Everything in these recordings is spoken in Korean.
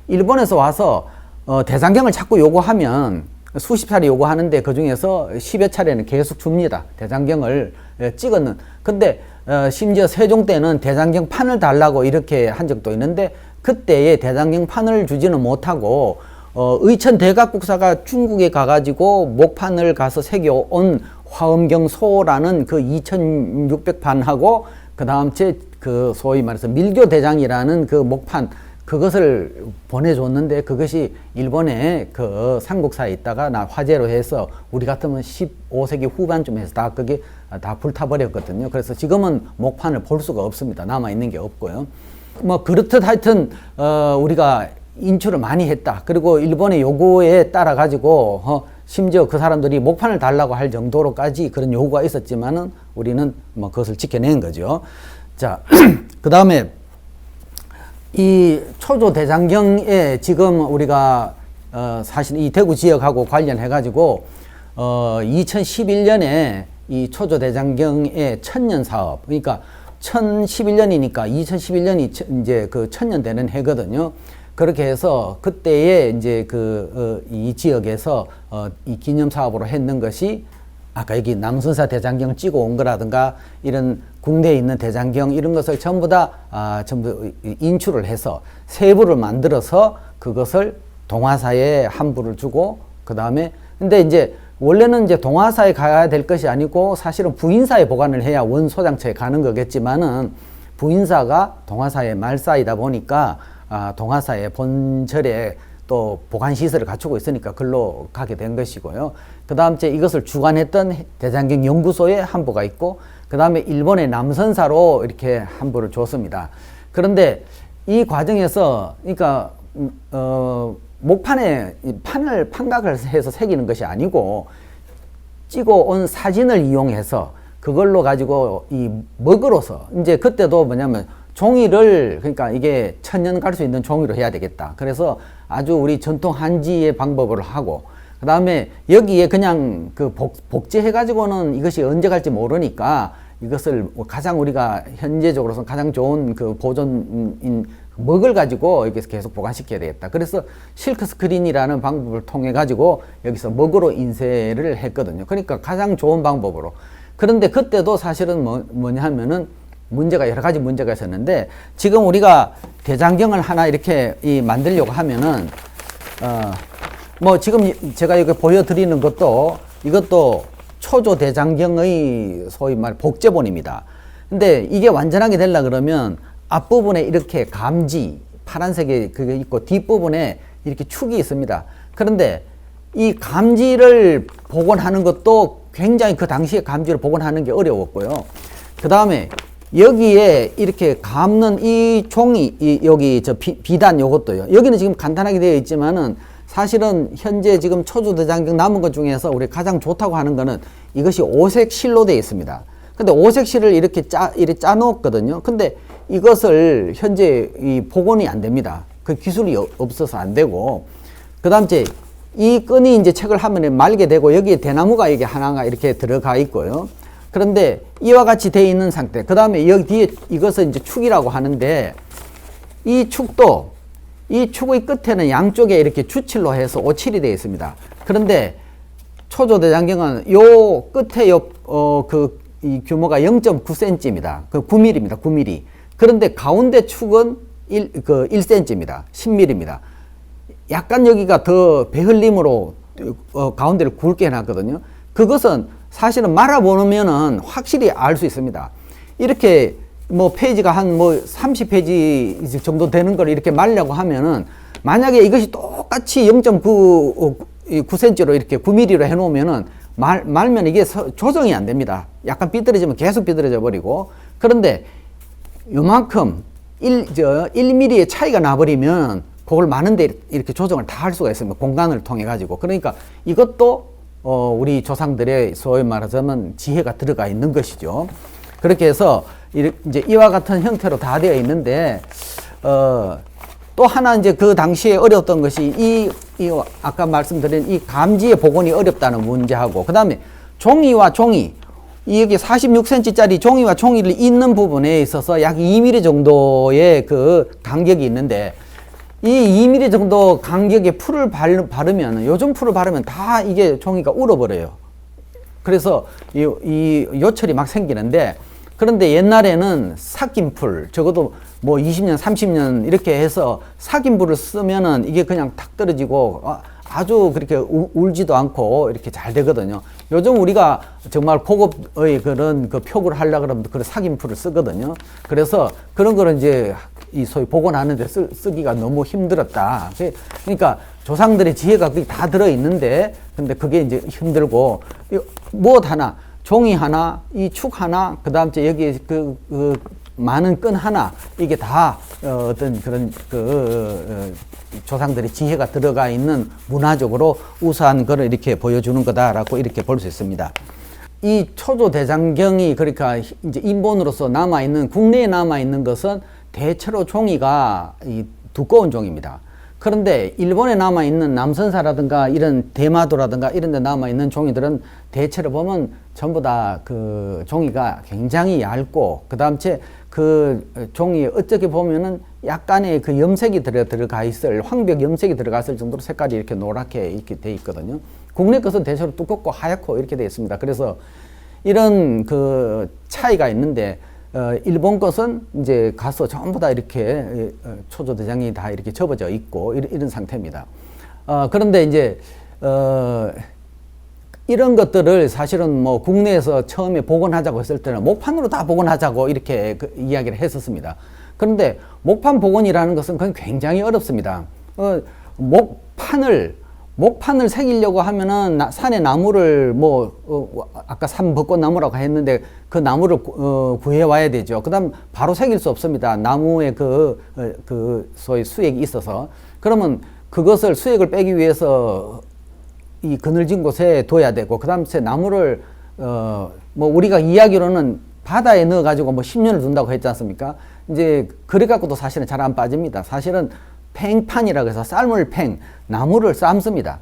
일본에서 와서 대장경을 자꾸 요구하면 수십 차례 요구하는데 그 중에서 10여 차례는 계속 줍니다. 대장경을 찍었는. 근데 심지어 세종 때는 대장경 판을 달라고 이렇게 한 적도 있는데 그때의 대장경 판을 주지는 못하고 의천 대각국사가 중국에 가가지고 목판을 가서 새겨온 화엄경소라는 그 2600판하고 그 다음 그 소위 말해서 밀교대장이라는 그 목판 그것을 보내줬는데 그것이 일본의 그 삼국사에 있다가 화재로 해서 우리 같으면 15세기 후반쯤 해서 다 그게 다 불타버렸거든요. 그래서 지금은 목판을 볼 수가 없습니다. 남아있는 게 없고요. 뭐 그렇듯 하여튼 우리가 인출을 많이 했다. 그리고 일본의 요구에 따라 가지고 심지어 그 사람들이 목판을 달라고 할 정도로까지 그런 요구가 있었지만은 우리는 뭐 그것을 지켜낸 거죠. 자, 그 다음에 이 초조 대장경에 지금 우리가 사실 이 대구 지역하고 관련해 가지고 2011년에 이 초조 대장경의 천년 사업, 그러니까 1011년이니까 2011년이 이제 그 천년 되는 해거든요. 그렇게 해서 그때에 이제 이 지역에서 이 기념 사업으로 했는 것이 아까 여기 남선사 대장경 찍어 온 거라든가 이런 국내에 있는 대장경 이런 것을 전부 다 전부 인출을 해서 세 부를 만들어서 그것을 동화사에 한 부를 주고 그 다음에 근데 이제 원래는 이제 동화사에 가야 될 것이 아니고 사실은 부인사에 보관을 해야 원소장처에 가는 거겠지만은 부인사가 동화사의 말사이다 보니까 동화사의 본절에 또 보관시설을 갖추고 있으니까 글로 가게 된 것이고요. 그 다음 이것을 주관했던 대장경 연구소에 한 부가 있고 그 다음에 일본의 남선사로 이렇게 한 부를 줬습니다. 그런데 이 과정에서 그러니까 목판에 판각을 해서 새기는 것이 아니고 찍어 온 사진을 이용해서 그걸로 가지고 이 먹으로서 이제 그때도 뭐냐면 종이를 그러니까 이게 천년 갈 수 있는 종이로 해야 되겠다. 그래서 아주 우리 전통 한지의 방법을 하고 그 다음에 여기에 그냥 그 복제해 가지고는 이것이 언제 갈지 모르니까 이것을 가장 우리가 현재적으로서 가장 좋은 그 보존인 먹을 가지고 여기서 계속 보관시켜야 되겠다. 그래서 실크 스크린이라는 방법을 통해 가지고 여기서 먹으로 인쇄를 했거든요. 그러니까 가장 좋은 방법으로. 그런데 그때도 사실은 뭐냐 하면은 문제가 여러 가지 문제가 있었는데 지금 우리가 대장경을 하나 이렇게 만들려고 하면은 뭐 지금 제가 여기 보여드리는 것도 이것도 초조 대장경의 소위 말 복제본입니다. 근데 이게 완전하게 되려 그러면 앞부분에 이렇게 감지 파란색이 그게 있고 뒷부분에 이렇게 축이 있습니다. 그런데 이 감지를 복원하는 것도 굉장히 그 당시에 감지를 복원하는 게 어려웠고요. 그 다음에 여기에 이렇게 감는 이 종이 여기 저 비단 요것도요. 여기는 지금 간단하게 되어 있지만은 사실은 현재 지금 초조 대장경 남은 것 중에서 우리 가장 좋다고 하는 거는 이것이 오색 실로 되어 있습니다. 근데 오색 실을 이렇게 짜 놓았거든요. 근데 이것을 현재 이 복원이 안 됩니다. 그 기술이 없어서 안 되고 그 다음 이 끈이 이제 책을 화면에 말게 되고 여기에 대나무가 이게 하나가 이렇게 들어가 있고요. 그런데 이와 같이 되어 있는 상태. 그 다음에 여기 뒤에 이것을 이제 축이라고 하는데 이 축도 이 축의 끝에는 양쪽에 이렇게 주칠로 해서 오칠이 되어 있습니다. 그런데 초조 대장경은 요 끝에 이 규모가 0.9cm입니다. 그 9mm입니다. 9mm. 그런데 가운데 축은 1cm입니다. 10mm입니다. 약간 여기가 더 배흘림으로 가운데를 굵게 해놨거든요. 그것은 사실은 말아보면은 확실히 알 수 있습니다. 이렇게 뭐 페이지가 한 뭐 30페이지 정도 되는 걸 이렇게 말려고 하면은 만약에 이것이 똑같이 0.9cm로 이렇게 9mm로 해놓으면은 말면 이게 조정이 안 됩니다. 약간 삐뚤어지면 계속 삐뚤어져 버리고. 그런데 요만큼 1mm의 차이가 나버리면 그걸 많은데 이렇게 조정을 다 할 수가 있습니다. 공간을 통해 가지고. 그러니까 이것도 우리 조상들의 소위 말하자면 지혜가 들어가 있는 것이죠. 그렇게 해서 이제 이와 같은 형태로 다 되어 있는데 또 하나 이제 그 당시에 어려웠던 것이 아까 말씀드린 이 감지의 복원이 어렵다는 문제하고, 그 다음에 종이와 종이, 여기 46cm짜리 종이와 종이를 잇는 부분에 있어서 약 2mm 정도의 그 간격이 있는데, 이 2mm 정도 간격의 풀을 바르면, 요즘 풀을 바르면 다 이게 종이가 울어버려요. 그래서 이 요철이 막 생기는데, 그런데 옛날에는 삭힌 풀, 적어도 뭐 20년, 30년 이렇게 해서 삭힌 풀을 쓰면은 이게 그냥 탁 떨어지고 아주 그렇게 울지도 않고 이렇게 잘 되거든요. 요즘 우리가 정말 고급의 그런 그 표구를 하려고 그러면 그런 삭힌 풀을 쓰거든요. 그래서 그런 거는 이제 이 소위 복원하는데 쓰기가 너무 힘들었다. 그러니까 조상들의 지혜가 거기 다 들어있는데, 근데 그게 이제 힘들고, 무엇 하나, 종이 하나, 이 축 하나, 그 다음 여기 그 많은 끈 하나, 이게 다 어떤 그런 조상들의 지혜가 들어가 있는 문화적으로 우수한 거를 이렇게 보여주는 거다라고 이렇게 볼 수 있습니다. 이 초조대장경이 그러니까 이제 인본으로서 남아있는, 국내에 남아있는 것은 대체로 종이가 두꺼운 종입니다. 그런데 일본에 남아있는 남선사라든가 이런 대마도라든가 이런 데 남아있는 종이들은 대체로 보면 전부 다 그 종이가 굉장히 얇고, 그 다음 그 종이에 어떻게 보면은 약간의 그 염색이 들어가 있을, 황벽 염색이 들어갔을 정도로 색깔이 이렇게 노랗게 이렇게 돼 있거든요. 국내 것은 대체로 두껍고 하얗고 이렇게 되어 있습니다. 그래서 이런 그 차이가 있는데, 일본 것은 이제 가서 전부 다 이렇게 초조대장이 다 이렇게 접어져 있고 이런 상태입니다. 그런데 이제 이런 것들을 사실은 뭐 국내에서 처음에 복원하자고 했을 때는 목판으로 다 복원하자고 이렇게 이야기를 했었습니다. 그런데 목판 복원이라는 것은 그건 굉장히 어렵습니다. 목판을 새기려고 하면은 산에 나무를 아까 삼벚꽃나무라고 했는데 그 나무를 구해 와야 되죠. 그다음 바로 새길 수 없습니다. 나무에 소위 수액이 있어서. 그러면 그것을 수액을 빼기 위해서 이 그늘진 곳에 둬야 되고, 그다음에 나무를 우리가 이야기로는 바다에 넣어 가지고 10년을 둔다고 했지 않습니까? 이제 그래 갖고도 사실은 잘 안 빠집니다. 사실은 팽판이라고 해서 쌀물 팽, 나무를 삶습니다.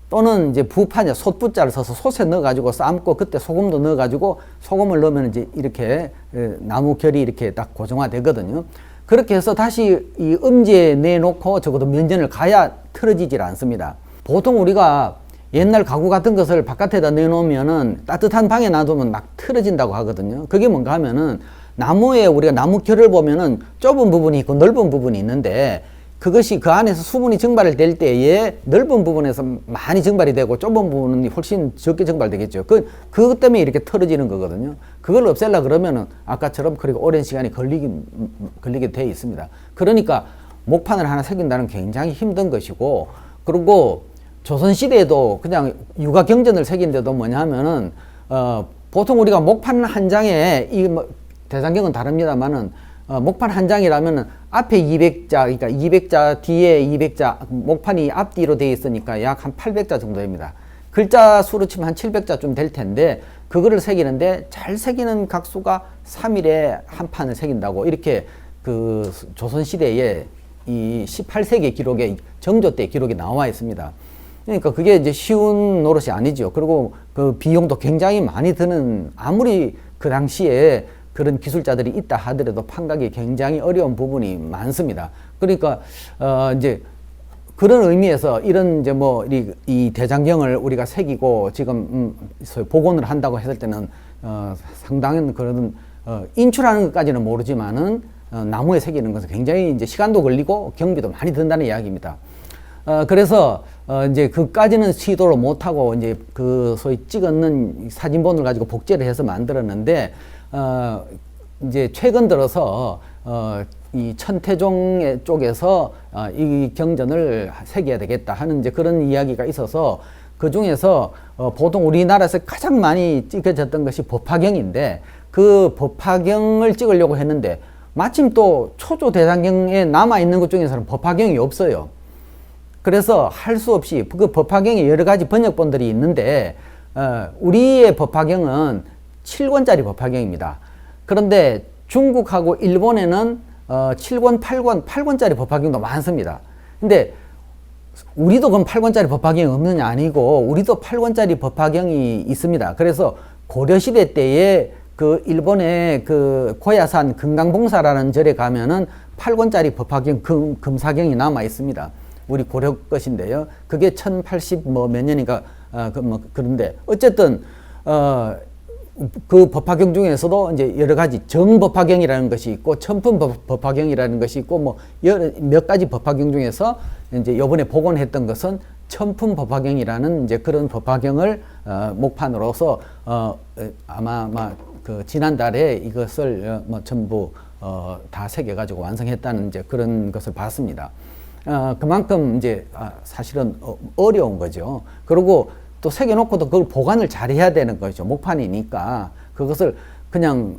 또는 이제 부판이야, 솥부자를 써서 솥에 넣어가지고 삶고, 그때 소금도 넣어가지고, 소금을 넣으면 이제 이렇게 나무 결이 이렇게 딱 고정화되거든요. 그렇게 해서 다시 이 음지에 내놓고 적어도 몇 년을 가야 틀어지질 않습니다. 보통 우리가 옛날 가구 같은 것을 바깥에다 내놓으면은 따뜻한 방에 놔두면 막 틀어진다고 하거든요. 그게 뭔가 하면은 나무에 우리가 나무 결을 보면은 좁은 부분이 있고 넓은 부분이 있는데, 그것이 그 안에서 수분이 증발을 될 때에 넓은 부분에서 많이 증발이 되고 좁은 부분은 훨씬 적게 증발되겠죠. 그것 때문에 이렇게 털어지는 거거든요. 그걸 없애려고 그러면은 아까처럼 그렇게 오랜 시간이 걸리게 돼 있습니다. 그러니까 목판을 하나 새긴다는 굉장히 힘든 것이고, 그리고 조선시대에도 그냥 육아경전을 새긴데도 뭐냐면은, 보통 우리가 목판 한 장에 대장경은 다릅니다만은, 목판 한 장이라면 앞에 200자, 그러니까 200자, 뒤에 200자, 목판이 앞뒤로 되어 있으니까 약 한 800자 정도 됩니다. 글자 수로 치면 한 700자쯤 될 텐데, 그거를 새기는데 잘 새기는 각수가 3일에 한 판을 새긴다고, 이렇게 그 조선시대에 이 18세기 기록에, 정조 때 기록이 나와 있습니다. 그러니까 그게 이제 쉬운 노릇이 아니죠. 그리고 그 비용도 굉장히 많이 드는, 아무리 그 당시에 그런 기술자들이 있다 하더라도 판각이 굉장히 어려운 부분이 많습니다. 그러니까 이제 그런 의미에서 이런 이제 이 대장경을 우리가 새기고 지금 복원을 한다고 했을 때는 상당한 그런 인출하는 것까지는 모르지만은 나무에 새기는 것은 굉장히 이제 시간도 걸리고 경비도 많이 든다는 이야기입니다. 그래서 이제 그까지는 시도를 못하고 이제 그 소위 찍었는 사진본을 가지고 복제를 해서 만들었는데, 이제 최근 들어서 이 천태종 쪽에서 이 경전을 새겨야 되겠다 하는 이제 그런 이야기가 있어서, 그 중에서 보통 우리나라에서 가장 많이 찍혀졌던 것이 법화경인데, 그 법화경을 찍으려고 했는데 마침 또 초조 대장경에 남아있는 것 중에서는 법화경이 없어요. 그래서 할 수 없이 그 법화경에 여러 가지 번역본들이 있는데 우리의 법화경은 7권짜리 법화경입니다. 그런데 중국하고 일본에는 7권, 8권짜리 법화경도 많습니다. 근데 우리도 그럼 8권짜리 법화경이 없느냐 아니고 우리도 8권짜리 법화경이 있습니다. 그래서 고려시대 때에 그 일본의 그 고야산 금강봉사라는 절에 가면은 8권짜리 법화경 금사경이 남아 있습니다. 우리 고려 것인데요. 그게 1080 뭐 몇 년인가 그런데 어쨌든 그 법화경 중에서도 이제 여러 가지 정법화경이라는 것이 있고 천품 법화경이라는 것이 있고 뭐 몇 가지 법화경 중에서 이제 요번에 복원했던 것은 천품 법화경이라는 이제 그런 법화경을 목판으로서 아마 그 지난달에 이것을 뭐 전부 다 새겨 가지고 완성했다는 이제 그런 것을 봤습니다. 그만큼 이제 사실은 어려운 거죠. 그리고 또 새겨놓고도 그걸 보관을 잘 해야 되는 거죠. 목판이니까 그것을 그냥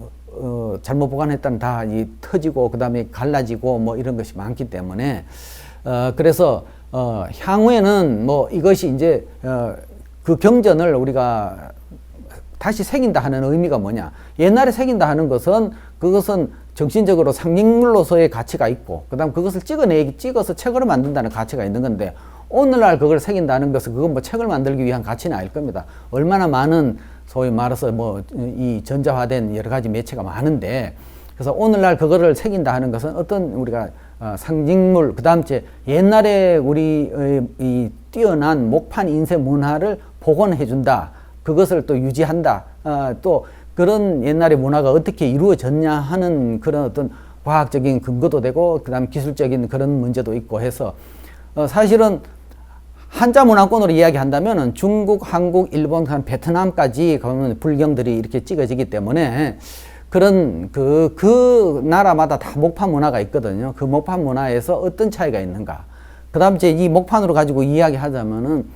잘못 보관했다는 다 터지고 그 다음에 갈라지고 뭐 이런 것이 많기 때문에 그래서 향후에는 뭐 이것이 이제 그 경전을 우리가 다시 새긴다 하는 의미가 뭐냐. 옛날에 새긴다 하는 것은 그것은 정신적으로 상징물로서의 가치가 있고 그 다음 그것을 찍어서 책으로 만든다는 가치가 있는 건데 오늘날 그걸 새긴다는 것은 그건 뭐 책을 만들기 위한 가치는 아닐 겁니다. 얼마나 많은 소위 말해서 뭐 이 전자화된 여러 가지 매체가 많은데 그래서 오늘날 그거를 새긴다 하는 것은 어떤 우리가 상징물 그 다음 옛날에 우리의 이 뛰어난 목판 인쇄 문화를 복원해 준다. 그것을 또 유지한다. 또 그런 옛날의 문화가 어떻게 이루어졌냐 하는 그런 어떤 과학적인 근거도 되고 그다음 기술적인 그런 문제도 있고 해서 사실은 한자 문화권으로 이야기한다면은 중국, 한국, 일본, 베트남까지 가면 불경들이 이렇게 찍어지기 때문에 그런 그 나라마다 다 목판 문화가 있거든요. 그 목판 문화에서 어떤 차이가 있는가. 그다음 이 목판으로 가지고 이야기하자면은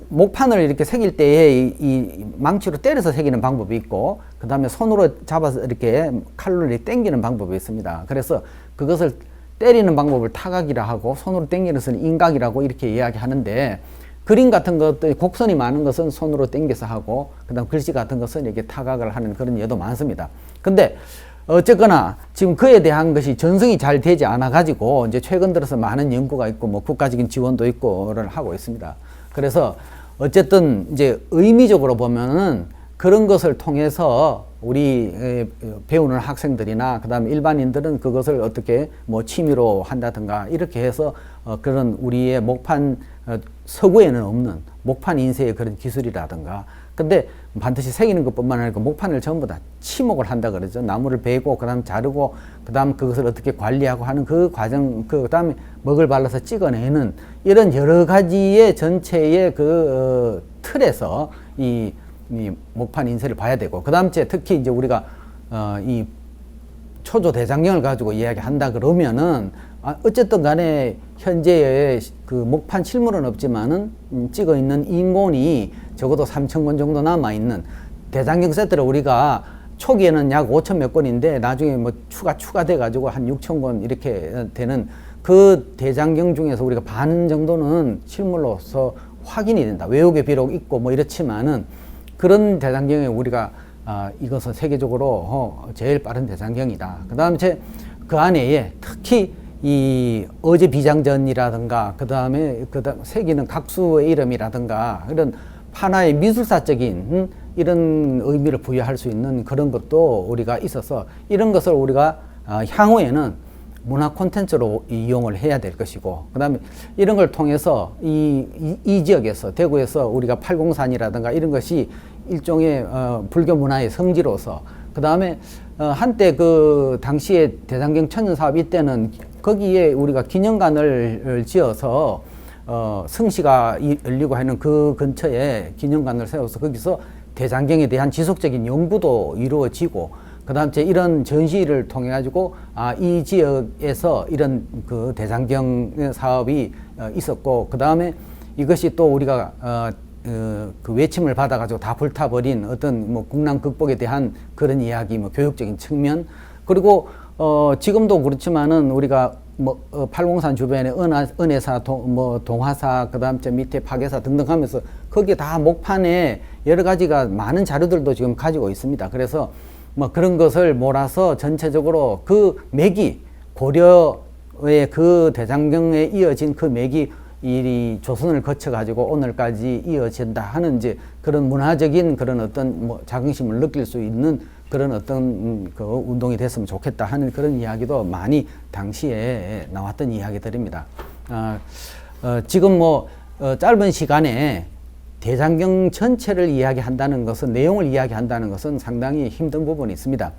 목판을 이렇게 새길 때에 이 망치로 때려서 새기는 방법이 있고 그 다음에 손으로 잡아서 이렇게 칼로 당기는 방법이 있습니다. 그래서 그것을 때리는 방법을 타각이라 하고 손으로 당기는 것은 인각이라고 이렇게 이야기하는데 그림 같은 것들 곡선이 많은 것은 손으로 당겨서 하고 그 다음 글씨 같은 것은 이렇게 타각을 하는 그런 예도 많습니다. 근데 어쨌거나 지금 그에 대한 것이 전승이 잘 되지 않아 가지고 이제 최근 들어서 많은 연구가 있고 뭐 국가적인 지원도 있고를 하고 있습니다. 그래서 어쨌든 이제 의미적으로 보면은 그런 것을 통해서 우리 배우는 학생들이나 그다음에 일반인들은 그것을 어떻게 뭐 취미로 한다든가 이렇게 해서 그런 우리의 목판 서구에는 없는 목판 인쇄의 그런 기술이라든가 근데 반드시 새기는 것뿐만 아니라 목판을 전부 다 치목을 한다 그러죠. 나무를 베고 그다음 자르고 그다음 그것을 어떻게 관리하고 하는 그 과정 그다음에 먹을 발라서 찍어내는 이런 여러 가지의 전체의 그 틀에서 이 목판 인쇄를 봐야 되고 그다음 특히 이제 우리가 이 초조 대장경을 가지고 이야기한다 그러면은 어쨌든 간에 현재의 그 목판 실물은 없지만은 찍어 있는 인본이 적어도 3,000권 정도 남아 있는 대장경 세트를 우리가 초기에는 약 5천 몇 권인데 나중에 뭐 추가돼 가지고 한 6,000권 이렇게 되는 그 대장경 중에서 우리가 반 정도는 실물로서 확인이 된다. 외국에 비록 있고 뭐 이렇지만은 그런 대장경에 우리가 이것은 세계적으로 제일 빠른 대장경이다. 그다음에 그 안에 특히 이 어제 비장전이라든가 그다음에 새기는 각수의 이름이라든가 이런 하나의 미술사적인 이런 의미를 부여할 수 있는 그런 것도 우리가 있어서 이런 것을 우리가 향후에는 문화 콘텐츠로 이용을 해야 될 것이고 그다음에 이런 걸 통해서 이 지역에서 대구에서 우리가 팔공산이라든가 이런 것이 일종의 불교 문화의 성지로서 그다음에 한때 그 당시에 대장경 천년 사업 이때는 거기에 우리가 기념관을 지어서 성시가 열리고 하는 그 근처에 기념관을 세워서 거기서 대장경에 대한 지속적인 연구도 이루어지고 그다음 이런 전시를 통해 가지고 이 지역에서 이런 그 대장경 사업이 있었고 그다음에 이것이 또 우리가 그 외침을 받아가지고 다 불타버린 어떤 뭐 국난 극복에 대한 그런 이야기, 뭐 교육적인 측면, 그리고 지금도 그렇지만은 우리가 뭐 팔공산 주변에 은혜사, 뭐 동화사, 그다음 저 밑에 파괴사 등등 하면서 거기에 다 목판에 여러 가지가 많은 자료들도 지금 가지고 있습니다. 그래서 뭐 그런 것을 몰아서 전체적으로 그 맥이 고려의 그 대장경에 이어진 그 맥이 이 조선을 거쳐 가지고 오늘까지 이어진다 하는 이제 그런 문화적인 그런 어떤 뭐 자긍심을 느낄 수 있는 그런 어떤 그 운동이 됐으면 좋겠다 하는 그런 이야기도 많이 당시에 나왔던 이야기들입니다. 지금 뭐 짧은 시간에 대장경 전체를 이야기한다는 것은, 내용을 이야기한다는 것은 상당히 힘든 부분이 있습니다.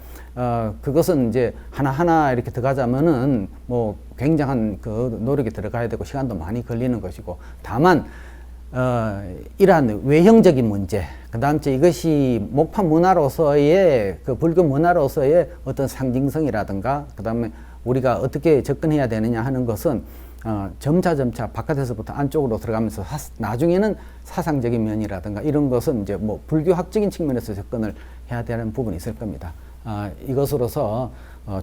그것은 이제 하나하나 이렇게 들어가자면은 뭐 굉장한 그 노력이 들어가야 되고 시간도 많이 걸리는 것이고, 다만 이러한 외형적인 문제, 그 다음 이것이 목판 문화로서의 그 불교 문화로서의 어떤 상징성이라든가, 그 다음에 우리가 어떻게 접근해야 되느냐 하는 것은 점차 바깥에서부터 안쪽으로 들어가면서 나중에는 사상적인 면이라든가 이런 것은 이제 뭐 불교학적인 측면에서 접근을 해야 되는 부분이 있을 겁니다. 이것으로서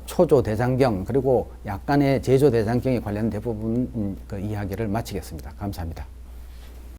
초조 대장경 그리고 약간의 제조 대장경에 관련된 부분 그 이야기를 마치겠습니다. 감사합니다.